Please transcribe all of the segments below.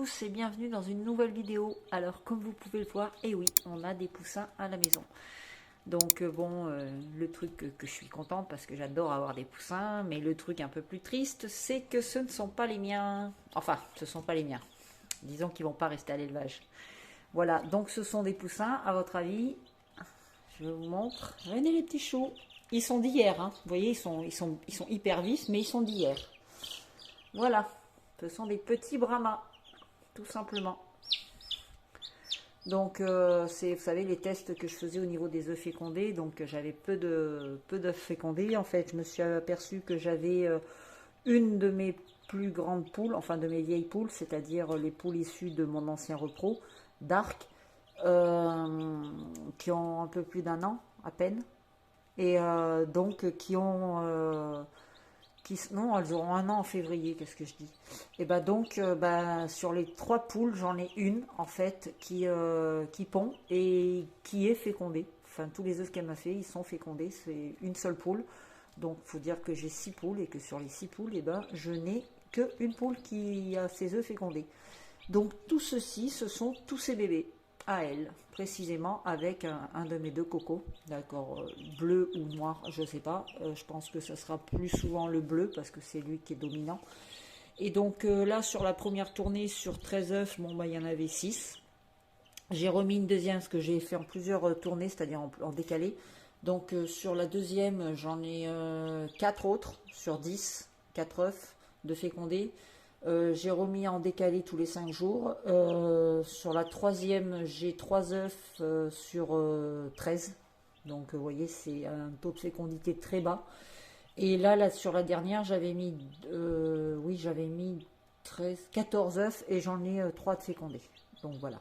tous et bienvenue dans une nouvelle vidéo. Alors comme vous pouvez le voir, et oui, on a des poussins à la maison. Donc le truc que je suis contente parce que j'adore avoir des poussins, mais le truc un peu plus triste, c'est que ce ne sont pas les miens. Enfin, ce ne sont pas les miens. Disons qu'ils ne vont pas rester à l'élevage. Voilà, donc ce sont des poussins, à votre avis. Je vous montre. Venez les petits choux. Ils sont d'hier, hein. Vous voyez, ils sont hyper vifs, mais ils sont d'hier. Voilà, ce sont des petits brahmas, tout simplement. Donc, c'est, vous savez, les tests que je faisais au niveau des œufs fécondés. Donc, j'avais peu d'œufs fécondés. En fait, je me suis aperçue que j'avais une de mes plus grandes poules, enfin de mes vieilles poules, c'est-à-dire les poules issues de mon ancien repros, d'Arc, qui ont un peu plus d'un an, à peine. Et donc, non, elles auront un an en février, qu'est-ce que je dis? Et bah donc, sur les 3 poules, j'en ai une en fait qui pond et qui est fécondée. Enfin, tous les œufs qu'elle m'a fait, ils sont fécondés. C'est une seule poule. Donc, il faut dire que j'ai 6 poules et que sur les 6 poules, je n'ai qu'une poule qui a ses œufs fécondés. Donc, tout ceci, ce sont tous ces bébés à elle, précisément avec un de mes 2 cocos, d'accord, bleu ou noir, je ne sais pas, je pense que ça sera plus souvent le bleu parce que c'est lui qui est dominant. Et donc là, sur la première tournée, sur 13 œufs, bon, il y en avait 6. J'ai remis une deuxième, parce que j'ai fait en plusieurs tournées, c'est-à-dire en décalé. Donc sur la deuxième, j'en ai 4 autres, sur 10, 4 œufs de fécondés. J'ai remis en décalé tous les 5 jours. Sur la troisième, j'ai 3 œufs sur 13. Donc, vous voyez, c'est un taux de fécondité très bas. Et là sur la dernière, j'avais mis 14 œufs et j'en ai 3 de fécondés. Donc, voilà.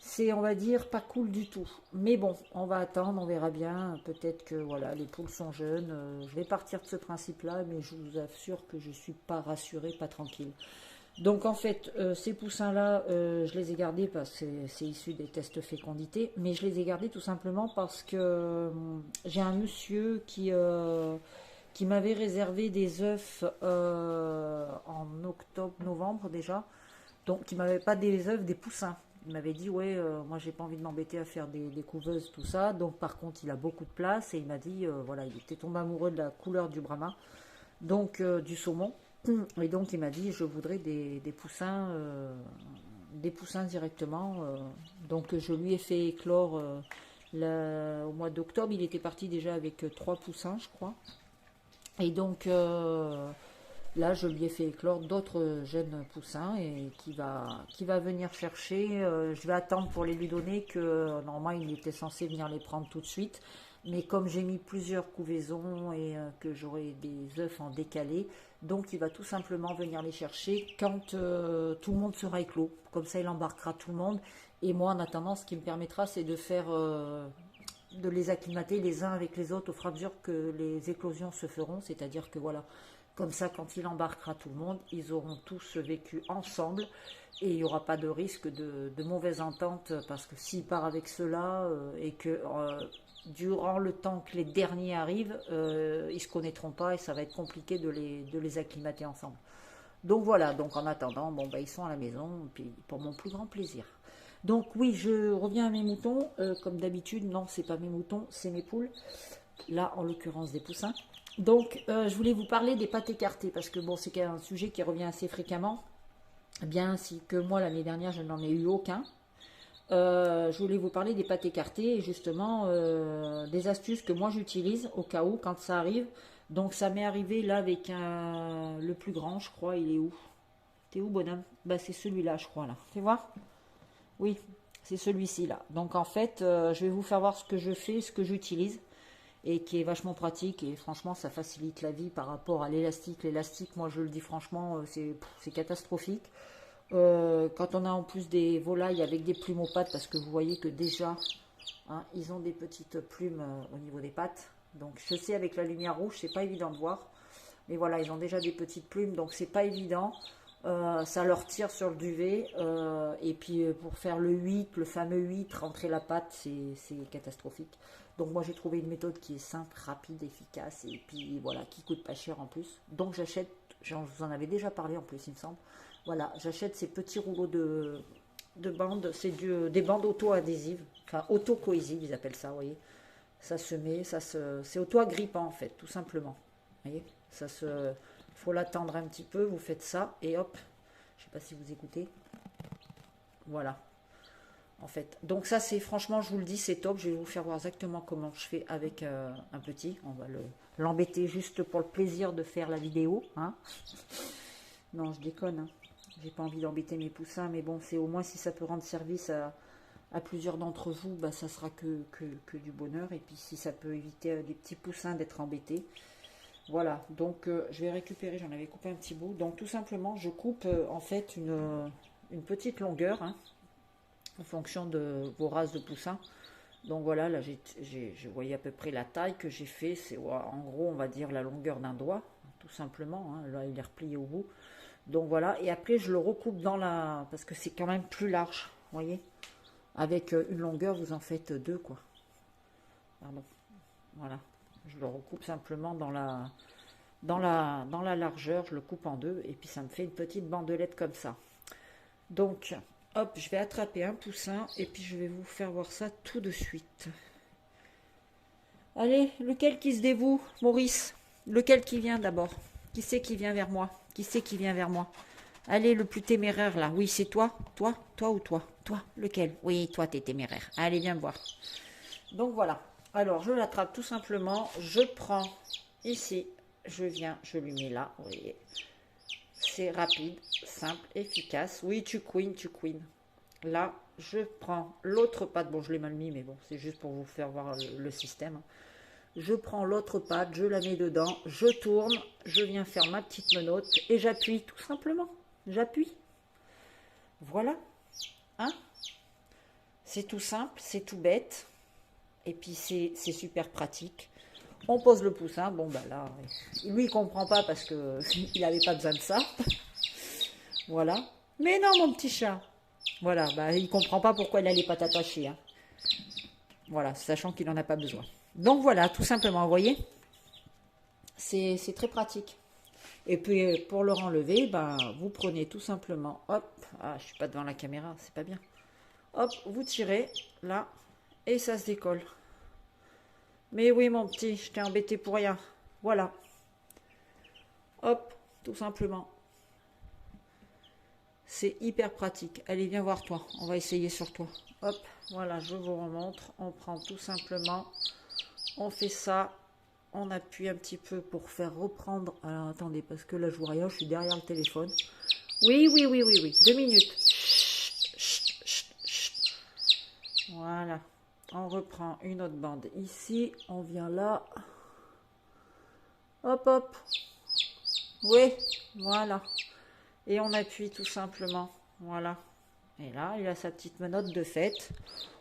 C'est, on va dire, pas cool du tout. Mais bon, on va attendre, on verra bien. Peut-être que voilà, les poules sont jeunes. Je vais partir de ce principe-là, mais je vous assure que je ne suis pas rassurée, pas tranquille. Donc en fait, ces poussins-là, je les ai gardés parce que c'est issu des tests fécondité, mais je les ai gardés tout simplement parce que j'ai un monsieur qui m'avait réservé des œufs en octobre, novembre déjà. Donc, il m'avait pas des œufs, des poussins. Il m'avait dit, ouais, moi j'ai pas envie de m'embêter à faire des couveuses, tout ça. Donc, par contre, il a beaucoup de place et il m'a dit, voilà, il était tombé amoureux de la couleur du brahma, donc du saumon. Et donc, il m'a dit, je voudrais des poussins directement. Donc, je lui ai fait éclore au mois d'octobre. Il était parti déjà avec 3 poussins, je crois. Et donc, là, je lui ai fait éclore d'autres jeunes poussins et qui va venir chercher. Je vais attendre pour les lui donner que normalement il était censé venir les prendre tout de suite. Mais comme j'ai mis plusieurs couvaisons et que j'aurai des œufs en décalé, donc il va tout simplement venir les chercher quand tout le monde sera éclos. Comme ça, il embarquera tout le monde. Et moi, en attendant, ce qui me permettra, c'est de faire de les acclimater les uns avec les autres au fur et à mesure que les éclosions se feront. C'est-à-dire que voilà. Comme ça, quand il embarquera tout le monde, ils auront tous vécu ensemble et il n'y aura pas de risque de mauvaise entente parce que s'il part avec ceux-là et que durant le temps que les derniers arrivent, ils ne se connaîtront pas et ça va être compliqué de les acclimater ensemble. Donc voilà, donc en attendant, bon, ils sont à la maison puis pour mon plus grand plaisir. Donc oui, je reviens à mes moutons. Comme d'habitude, non, c'est pas mes moutons, c'est mes poules. Là, en l'occurrence, des poussins. Donc, je voulais vous parler des pâtes écartées, parce que bon, c'est un sujet qui revient assez fréquemment, bien ainsi que moi, l'année dernière, je n'en ai eu aucun. Je voulais vous parler des pâtes écartées, et justement, des astuces que moi, j'utilise au cas où, quand ça arrive. Donc, ça m'est arrivé là avec le plus grand, je crois, il est où? T'es où, bonhomme? C'est celui-là, je crois, là. Fais voir. Oui, c'est celui-ci, là. Donc, en fait, je vais vous faire voir ce que je fais, ce que j'utilise et qui est vachement pratique et franchement ça facilite la vie par rapport à l'élastique. L'élastique, moi je le dis franchement, c'est catastrophique. Quand on a en plus des volailles avec des plumes aux pattes, parce que vous voyez que déjà hein, ils ont des petites plumes au niveau des pattes, donc je sais avec la lumière rouge c'est pas évident de voir, mais voilà, ils ont déjà des petites plumes donc c'est pas évident. Ça leur tire sur le duvet et puis pour faire le 8, le fameux 8, rentrer la patte, c'est catastrophique. Donc moi j'ai trouvé une méthode qui est simple, rapide, efficace et puis voilà, qui coûte pas cher en plus. Donc j'achète, je vous en avais déjà parlé en plus il me semble, Voilà, j'achète ces petits rouleaux de bandes, c'est des bandes auto-adhésives, enfin auto-cohésives, ils appellent ça, vous voyez. Ça se met, c'est auto-agrippant en fait, tout simplement. Vous voyez, faut l'attendre un petit peu, vous faites ça et hop, je sais pas si vous écoutez. Voilà, en fait. Donc ça c'est, franchement, je vous le dis, c'est top. Je vais vous faire voir exactement comment je fais avec un petit. On va l'embêter juste pour le plaisir de faire la vidéo, hein. Non, je déconne, hein. J'ai pas envie d'embêter mes poussins, mais bon, c'est au moins si ça peut rendre service à plusieurs d'entre vous, bah, ça sera que du bonheur. Et puis si ça peut éviter des petits poussins d'être embêtés. Voilà, donc je vais récupérer, j'en avais coupé un petit bout. Donc tout simplement, je coupe en fait une petite longueur, hein, en fonction de vos races de poussins. Donc voilà, là je voyais à peu près la taille que j'ai fait. C'est en gros, on va dire la longueur d'un doigt, tout simplement, hein. Là, il est replié au bout. Donc voilà, et après je le recoupe parce que c'est quand même plus large, vous voyez. Avec une longueur, vous en faites deux, quoi. Pardon. Voilà, je le recoupe simplement dans la largeur, je le coupe en deux, et puis ça me fait une petite bandelette comme ça. Donc, hop, je vais attraper un poussin, et puis je vais vous faire voir ça tout de suite. Allez, lequel qui se dévoue, Maurice? Lequel qui vient d'abord? Qui c'est qui vient vers moi? Qui c'est qui vient vers moi? Allez, le plus téméraire là. Oui, c'est toi? Toi? Toi ou toi? Toi, lequel? Oui, toi, t'es téméraire. Allez, viens me voir. Donc voilà. Alors, je l'attrape tout simplement. Je prends ici. Je viens, je lui mets là. Vous voyez. C'est rapide, simple, efficace. Oui, tu queen, tu queen. Là, je prends l'autre patte. Bon, je l'ai mal mis, mais bon, c'est juste pour vous faire voir le système. Je prends l'autre patte, je la mets dedans, je tourne, je viens faire ma petite menotte et j'appuie tout simplement. J'appuie. Voilà. Hein? C'est tout simple, c'est tout bête. Et puis c'est super pratique. On pose le poussin. Bon, bah là, lui, il comprend pas parce que il n'avait pas besoin de ça. Voilà. Mais non, mon petit chat. Voilà, bah, il comprend pas pourquoi il n'allait pas t'attacher, hein. Voilà, sachant qu'il n'en a pas besoin. Donc voilà, tout simplement, vous voyez, c'est très pratique. Et puis pour le renlever, ben, vous prenez tout simplement, hop, ah, je suis pas devant la caméra, c'est pas bien. Hop, vous tirez là et ça se décolle. Mais oui, mon petit, je t'ai embêté pour rien. Voilà. Hop, tout simplement. C'est hyper pratique. Allez, viens voir toi. On va essayer sur toi. Hop, voilà, je vous remontre. On prend tout simplement, on fait ça. On appuie un petit peu pour faire reprendre. Alors, attendez, parce que là, je vois rien. Je suis derrière le téléphone. Oui, oui, oui, oui, oui. 2 minutes. Chut, chut, chut. Voilà. On reprend une autre bande ici. On vient là. Hop, hop. Oui, voilà. Et on appuie tout simplement. Voilà. Et là, il a sa petite menotte de fête.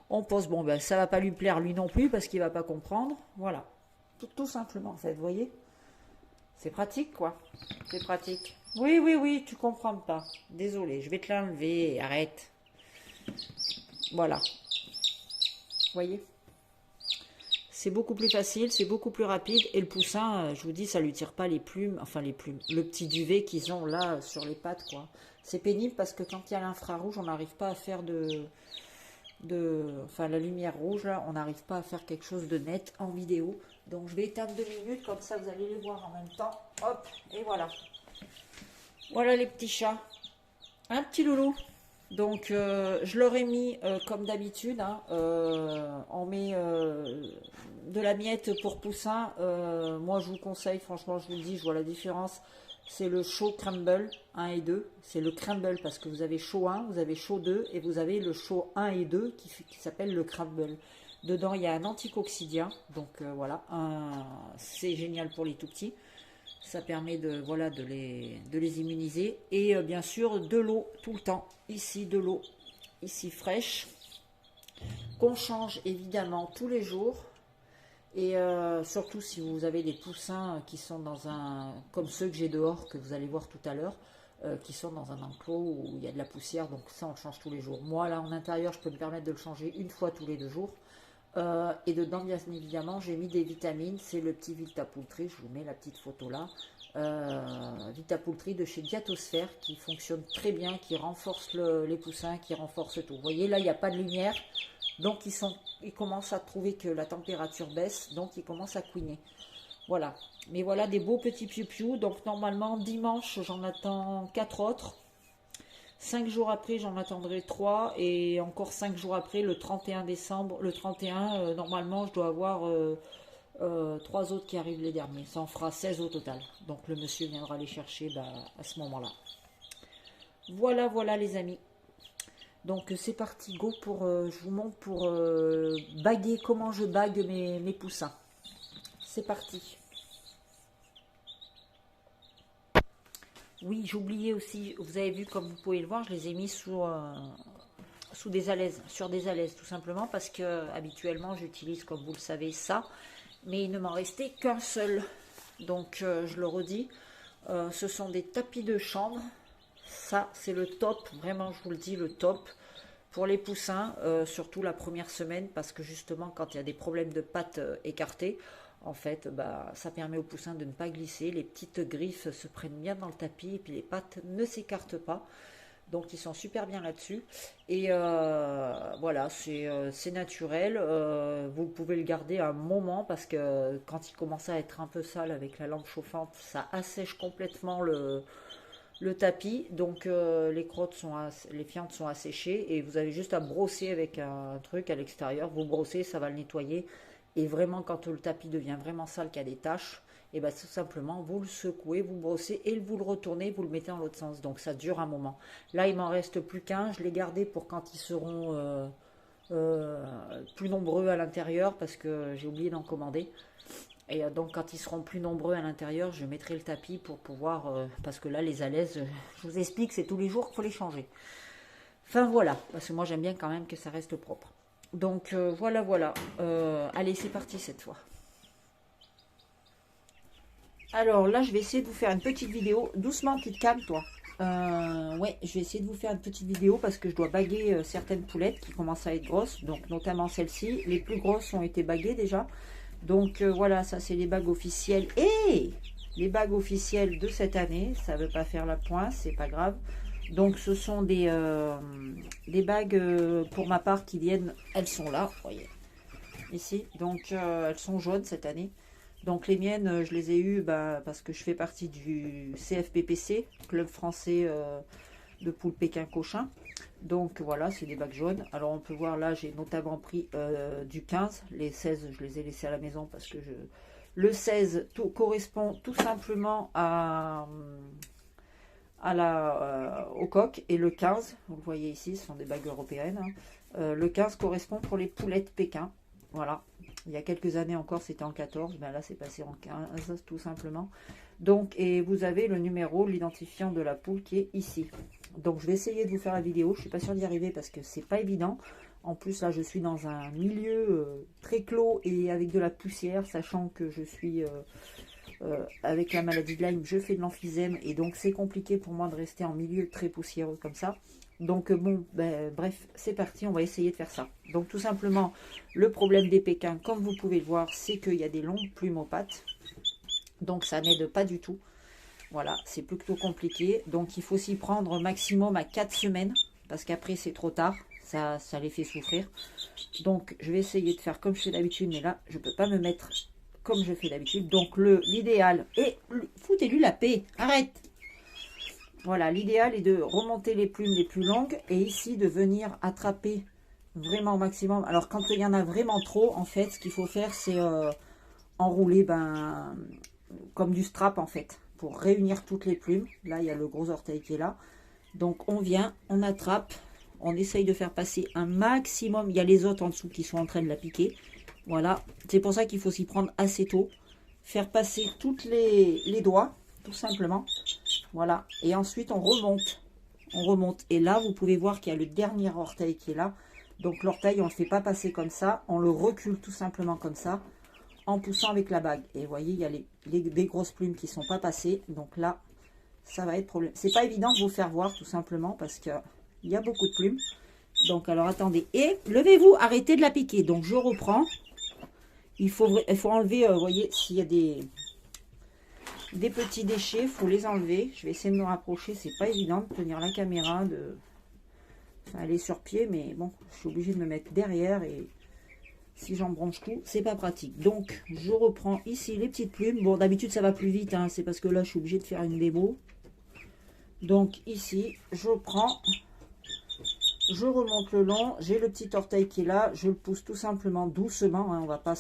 On pose. Bon, ben, ça va pas lui plaire lui non plus parce qu'il va pas comprendre. Voilà. Tout simplement, en fait, vous voyez. C'est pratique, quoi. C'est pratique. Oui, oui, oui, tu comprends pas. Désolé, je vais te l'enlever. Arrête. Voilà. Vous voyez. C'est beaucoup plus facile, c'est beaucoup plus rapide. Et le poussin, je vous dis, ça lui tire pas les plumes. Enfin, les plumes. Le petit duvet qu'ils ont là sur les pattes, quoi. C'est pénible parce que quand il y a l'infrarouge, on n'arrive pas à faire enfin, la lumière rouge, là, on n'arrive pas à faire quelque chose de net en vidéo. Donc, je vais éteindre 2 minutes, comme ça, vous allez les voir en même temps. Hop, et voilà. Voilà les petits chats. Un petit loulou. Donc, je leur ai mis, comme d'habitude, hein, on met de la miette pour poussin. Moi, je vous conseille, franchement, je vous le dis, je vois la différence. C'est le chaud crumble 1 et 2. C'est le crumble parce que vous avez chaud 1, vous avez chaud 2 et vous avez le chaud 1 et 2 qui s'appelle le crumble. Dedans, il y a un anticoccidien. Donc voilà, c'est génial pour les tout petits. Ça permet voilà, de les immuniser. Et bien sûr, de l'eau tout le temps. Ici, de l'eau, ici fraîche. Qu'on change évidemment tous les jours. Et surtout si vous avez des poussins qui sont dans comme ceux que j'ai dehors, que vous allez voir tout à l'heure, qui sont dans un enclos où il y a de la poussière, donc ça on le change tous les jours. Moi là en intérieur, je peux me permettre de le changer une fois tous les 2 jours. Et dedans, bien évidemment, j'ai mis des vitamines, c'est le petit Vita Poultry, je vous mets la petite photo là. Vitapoultry de chez Diatosphère, qui fonctionne très bien, qui renforce les poussins, qui renforce tout. Vous voyez, là, il n'y a pas de lumière, donc ils commencent à trouver que la température baisse, donc ils commencent à couiner. Voilà. Mais voilà des beaux petits piou-piou. Donc normalement, dimanche, j'en attends 4 autres. 5 jours après, j'en attendrai 3. Et encore 5 jours après, le 31 décembre, le 31, normalement, je dois avoir 3 autres qui arrivent les derniers. Ça en fera 16 au total. Donc le monsieur viendra les chercher à ce moment-là. Voilà, voilà les amis. Donc c'est parti, go pour, je vous montre pour baguer, comment je bague mes poussins. C'est parti. Oui, j'oubliais aussi, vous avez vu comme vous pouvez le voir, je les ai mis sous des alaises, sur des alaises tout simplement parce que habituellement j'utilise comme vous le savez ça, mais il ne m'en restait qu'un seul. Donc je le redis, ce sont des tapis de chambre. Ça c'est le top, vraiment je vous le dis, le top pour les poussins, surtout la première semaine parce que justement quand il y a des problèmes de pattes écartées, en fait, ça permet aux poussins de ne pas glisser. Les petites griffes se prennent bien dans le tapis et puis les pattes ne s'écartent pas. Donc, ils sont super bien là-dessus. Et voilà, c'est naturel. Vous pouvez le garder un moment parce que quand il commence à être un peu sale avec la lampe chauffante, ça assèche complètement le tapis. Donc, les fientes sont asséchées et vous avez juste à brosser avec un truc à l'extérieur. Vous brossez, ça va le nettoyer. Et vraiment, quand le tapis devient vraiment sale, qu'il y a des taches, et bien tout simplement, vous le secouez, vous brossez et vous le retournez, vous le mettez dans l'autre sens. Donc ça dure un moment. Là, il m'en reste plus qu'un. Je l'ai gardé pour quand ils seront plus nombreux à l'intérieur parce que j'ai oublié d'en commander. Et donc quand ils seront plus nombreux à l'intérieur, je mettrai le tapis pour pouvoir... parce que là, les alaises, je vous explique, c'est tous les jours qu'il faut les changer. Enfin voilà, parce que moi j'aime bien quand même que ça reste propre. Donc voilà, voilà. Allez, c'est parti cette fois. Alors là, je vais essayer de vous faire une petite vidéo. Doucement, petite calme, toi. Ouais, je vais essayer de vous faire une petite vidéo parce que je dois baguer certaines poulettes qui commencent à être grosses. Donc notamment celle-ci. Les plus grosses ont été baguées déjà. Donc voilà, ça c'est les bagues officielles. Et les bagues officielles de cette année. Ça ne veut pas faire la pointe, c'est pas grave. Donc ce sont des bagues pour ma part qui viennent, elles sont là, vous voyez, ici. Donc elles sont jaunes cette année. Donc les miennes, je les ai eues parce que je fais partie du CFPPC, Club français de poules Pékin Cochin. Donc voilà, c'est des bagues jaunes. Alors on peut voir là, j'ai notamment pris du 15. Les 16, je les ai laissés à la maison parce que le 16 correspond tout simplement au coq, et le 15, vous le voyez ici, ce sont des bagues européennes, hein. Le 15 correspond pour les poulettes Pékin. Voilà, il y a quelques années encore c'était en 14, là c'est passé en 15 tout simplement. Donc, et vous avez le numéro, l'identifiant de la poule qui est ici. Donc je vais essayer de vous faire la vidéo, je suis pas sûre d'y arriver parce que c'est pas évident. En plus là je suis dans un milieu très clos et avec de la poussière, sachant que je suis... avec la maladie de Lyme, je fais de l'emphysème et donc c'est compliqué pour moi de rester en milieu très poussiéreux comme ça. Donc bon, bref, c'est parti, on va essayer de faire ça. Donc tout simplement, le problème des Pékins, comme vous pouvez le voir, c'est qu'il y a des longues plumes aux pattes. Donc ça n'aide pas du tout. Voilà, c'est plutôt compliqué. Donc il faut s'y prendre maximum à 4 semaines, parce qu'après c'est trop tard, ça les fait souffrir. Donc je vais essayer de faire comme je fais d'habitude, mais là je ne peux pas me mettre... comme je fais d'habitude. Donc l'idéal, et foutez-lui la paix, arrête. Voilà, l'idéal est de remonter les plumes les plus longues et ici de venir attraper vraiment au maximum. Alors quand il y en a vraiment trop, en fait, ce qu'il faut faire, c'est enrouler comme du strap en fait, pour réunir toutes les plumes. Là, il y a le gros orteil qui est là. Donc on vient, on attrape, on essaye de faire passer un maximum. Il y a les autres en dessous qui sont en train de la piquer. Voilà, c'est pour ça qu'il faut s'y prendre assez tôt. Faire passer toutes les doigts, tout simplement. Voilà, et ensuite on remonte. On remonte. Et là, vous pouvez voir qu'il y a le dernier orteil qui est là. Donc l'orteil, on ne le fait pas passer comme ça. On le recule tout simplement comme ça, en poussant avec la bague. Et vous voyez, il y a des grosses plumes qui ne sont pas passées. Donc là, ça va être problème. C'est pas évident de vous faire voir, tout simplement, parce qu'il y a beaucoup de plumes. Donc, alors, attendez. Et levez-vous, arrêtez de la piquer. Donc, je reprends. Il faut enlever, vous voyez, s'il y a des des petits déchets, il faut les enlever. Je vais essayer de me rapprocher, c'est pas évident de tenir la caméra, enfin, elle est sur pied, mais bon, je suis obligée de me mettre derrière et si j'en branche tout, c'est pas pratique. Donc, je reprends ici les petites plumes. Bon, d'habitude, ça va plus vite, hein, c'est parce que là, je suis obligée de faire une démo. Donc, ici, je prends, je remonte le long, j'ai le petit orteil qui est là, je le pousse tout simplement doucement, hein, on va pas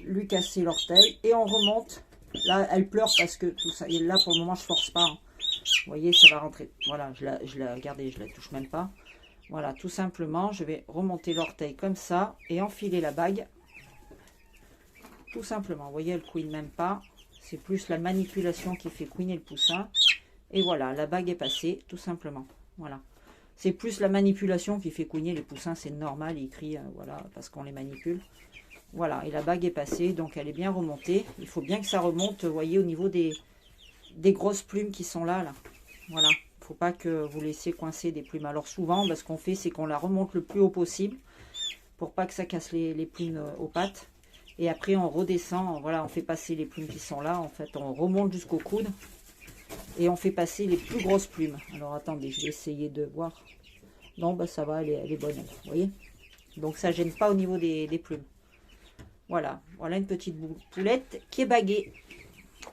lui casser l'orteil, et on remonte. Là, elle pleure parce que tout ça, et là, pour le moment, je force pas. Hein. Vous voyez, ça va rentrer. Voilà, je la regardez, je la touche même pas. Voilà, tout simplement, je vais remonter l'orteil comme ça et enfiler la bague. Tout simplement, vous voyez, elle couine même pas. C'est plus la manipulation qui fait couiner le poussin. Et voilà, la bague est passée, tout simplement. Voilà. C'est plus la manipulation qui fait couiner les poussins, c'est normal, ils crient, voilà, parce qu'on les manipule. Voilà, et la bague est passée, donc elle est bien remontée. Il faut bien que ça remonte, vous voyez, au niveau des grosses plumes qui sont là. Voilà. Faut pas que vous laissiez coincer des plumes. Alors souvent, ce qu'on fait, c'est qu'on la remonte le plus haut possible pour pas que ça casse les plumes aux pattes. Et après, on redescend. Voilà, on fait passer les plumes qui sont là. En fait, on remonte jusqu'au coude et on fait passer les plus grosses plumes. Alors attendez, je vais essayer de voir. Non, ça va, elle est bonne. Vous voyez. Donc ça gêne pas au niveau des plumes. Voilà, voilà une petite poulette qui est baguée.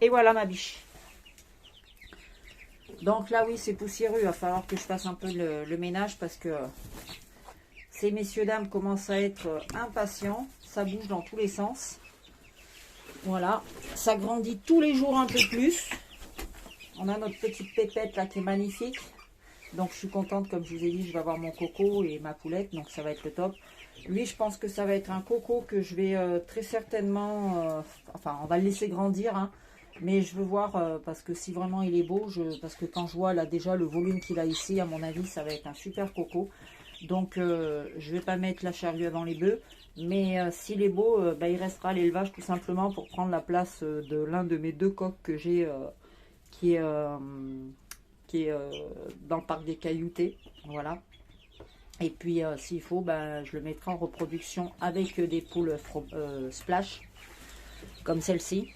Et voilà ma biche. Donc là, oui, c'est poussiéreux. Il va falloir que je fasse un peu le ménage parce que ces messieurs dames commencent à être impatients. Ça bouge dans tous les sens. Voilà. Ça grandit tous les jours un peu plus. On a notre petite pépette là qui est magnifique. Donc je suis contente, comme je vous ai dit, je vais avoir mon coco et ma poulette. Donc ça va être le top. Lui, je pense que ça va être un coco que je vais très certainement... enfin, on va le laisser grandir, hein. Mais je veux voir, parce que si vraiment il est beau, parce que quand je vois là déjà le volume qu'il a ici, à mon avis, ça va être un super coco. Donc, je vais pas mettre la charrue avant les bœufs. Mais s'il est beau, il restera à l'élevage tout simplement pour prendre la place de l'un de mes deux coqs que j'ai, qui est dans le parc des Cailloutés. Voilà. Et puis, s'il faut, je le mettrai en reproduction avec des poules splash, comme celle-ci.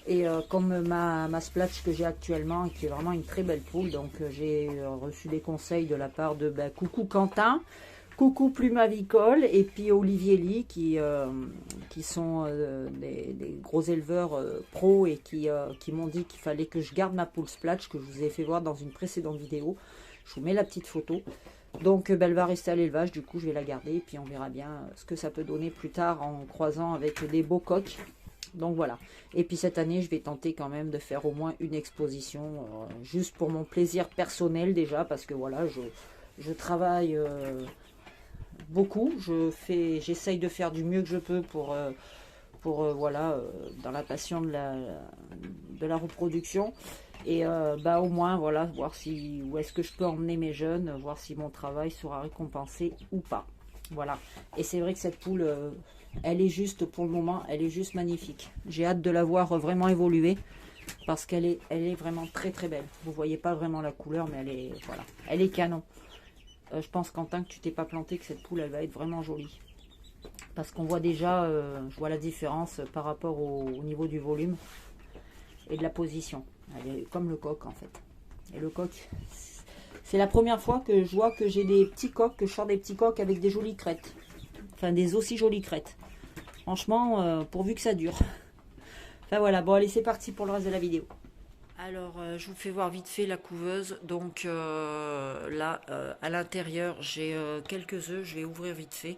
Et comme ma splash que j'ai actuellement, qui est vraiment une très belle poule, donc j'ai reçu des conseils de la part de coucou Quentin, coucou Plume Avicole, et puis Olivier Lee, qui sont des gros éleveurs pros et qui m'ont dit qu'il fallait que je garde ma poule splash, que je vous ai fait voir dans une précédente vidéo. Je vous mets la petite photo. Donc elle va rester à l'élevage, du coup je vais la garder, et puis on verra bien ce que ça peut donner plus tard en croisant avec des beaux coqs. Donc voilà. Et puis cette année, je vais tenter quand même de faire au moins une exposition, juste pour mon plaisir personnel déjà, parce que voilà, je travaille beaucoup. J'essaye de faire du mieux que je peux pour voilà, dans la passion de la reproduction. Et au moins, voilà, voir où est-ce que je peux emmener mes jeunes, voir si mon travail sera récompensé ou pas. Voilà. Et c'est vrai que cette poule... elle est juste, pour le moment, elle est juste magnifique. J'ai hâte de la voir vraiment évoluer parce qu'elle est vraiment très très belle. Vous voyez pas vraiment la couleur, mais elle est canon. Je pense, Quentin, que tu t'es pas planté, que cette poule, elle va être vraiment jolie. Parce qu'on voit déjà, je vois la différence par rapport au niveau du volume et de la position. Elle est comme le coq en fait. Et le coq, c'est la première fois que je vois que j'ai des petits coqs, que je sors des petits coqs avec des jolies crêtes. Enfin, des aussi jolies crêtes. Franchement, pourvu que ça dure. Enfin voilà, bon allez, c'est parti pour le reste de la vidéo. Alors, je vous fais voir vite fait la couveuse. Donc là, à l'intérieur, j'ai quelques œufs. Je vais ouvrir vite fait.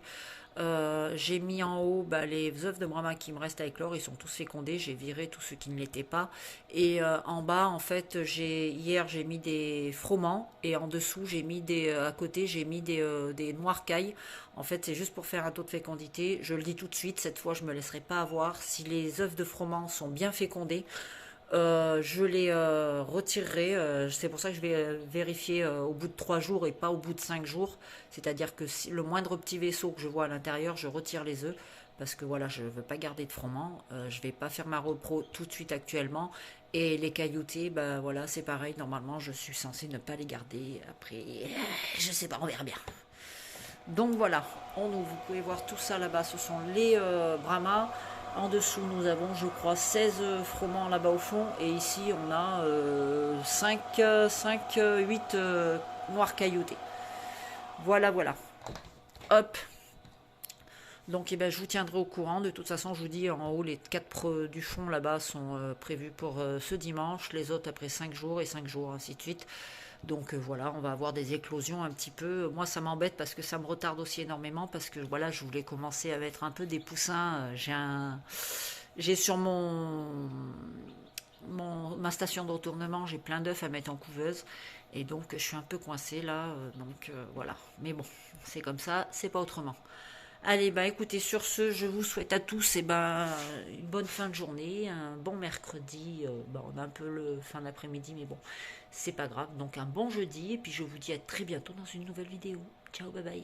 J'ai mis en haut les œufs de Brahma qui me restent à éclore. Ils sont tous fécondés. J'ai viré tous ceux qui ne l'étaient pas. Et en bas, en fait, hier, j'ai mis des froment. Et en dessous, j'ai mis à côté, j'ai mis des noix cailles. En fait, c'est juste pour faire un taux de fécondité. Je le dis tout de suite, cette fois, je ne me laisserai pas avoir. Si les œufs de froment sont bien fécondés, je les retirerai. C'est pour ça que je vais vérifier au bout de 3 jours et pas au bout de 5 jours. C'est-à-dire que si le moindre petit vaisseau que je vois à l'intérieur, je retire les œufs. Parce que voilà, je ne veux pas garder de froment. Je ne vais pas faire ma repro tout de suite actuellement. Et les cailloutés, voilà, c'est pareil. Normalement, je suis censée ne pas les garder. Après, je sais pas, on verra bien. Donc voilà, on ouvre. Vous pouvez voir tout ça là-bas. Ce sont les Brahma. En dessous, nous avons, je crois, 16 froment là-bas au fond. Et ici, on a 5, 8 noirs cailloutés. Voilà, voilà. Hop. Donc, eh ben, je vous tiendrai au courant. De toute façon, je vous dis, en haut, les 4 du fond là-bas sont prévus pour ce dimanche. Les autres après 5 jours et 5 jours, ainsi de suite. Donc voilà, on va avoir des éclosions un petit peu. Moi, ça m'embête parce que ça me retarde aussi énormément parce que voilà, je voulais commencer à mettre un peu des poussins. J'ai sur ma station de retournement, j'ai plein d'œufs à mettre en couveuse et donc je suis un peu coincée là. Donc voilà, mais bon, c'est comme ça, c'est pas autrement. Allez, bah écoutez, sur ce, je vous souhaite à tous une bonne fin de journée, un bon mercredi. On a un peu le fin d'après-midi, mais bon, c'est pas grave. Donc un bon jeudi, et puis je vous dis à très bientôt dans une nouvelle vidéo. Ciao, bye bye.